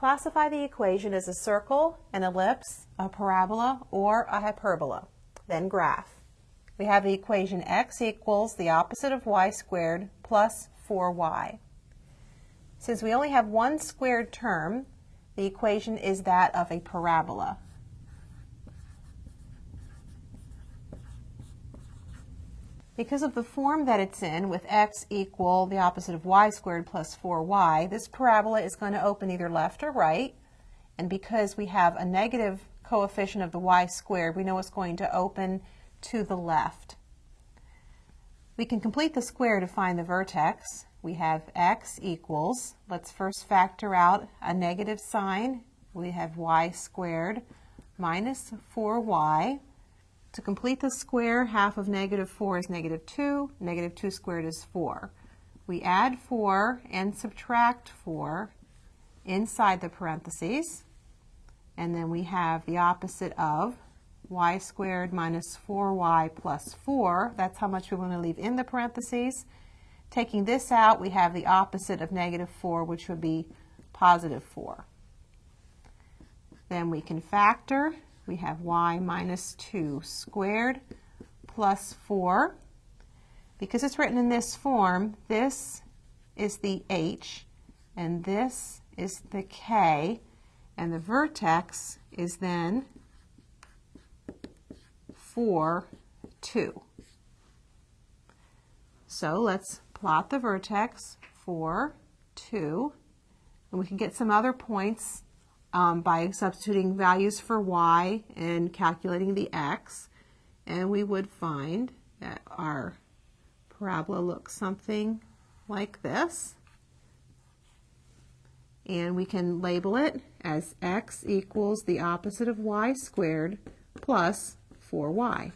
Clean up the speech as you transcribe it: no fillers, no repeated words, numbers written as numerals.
classify the equation as a circle, an ellipse, a parabola, or a hyperbola. Then graph. We have the equation x equals the opposite of y squared plus 4y. Since we only have one squared term, the equation is that of a parabola. Because of the form that it's in, with x equal the opposite of y squared plus 4y, this parabola is going to open either left or right. And because we have a negative coefficient of the y squared, we know it's going to open to the left. We can complete the square to find the vertex. We have x equals, let's first factor out a negative sign. We have y squared minus 4y. To complete the square, half of negative 4 is negative 2. Negative 2 squared is 4. We add 4 and subtract 4 inside the parentheses. And then we have the opposite of y squared minus 4y plus 4. That's how much we want to leave in the parentheses. Taking this out, we have the opposite of negative 4, which would be positive 4. Then we can factor. We have y minus 2 squared plus 4. Because it's written in this form, this is the h, and this is the k, and the vertex is then 4, 2. So let's plot the vertex, 4, 2, and we can get some other points by substituting values for y and calculating the x, and we would find that our parabola looks something like this. And we can label it as x equals the opposite of y squared plus 4y.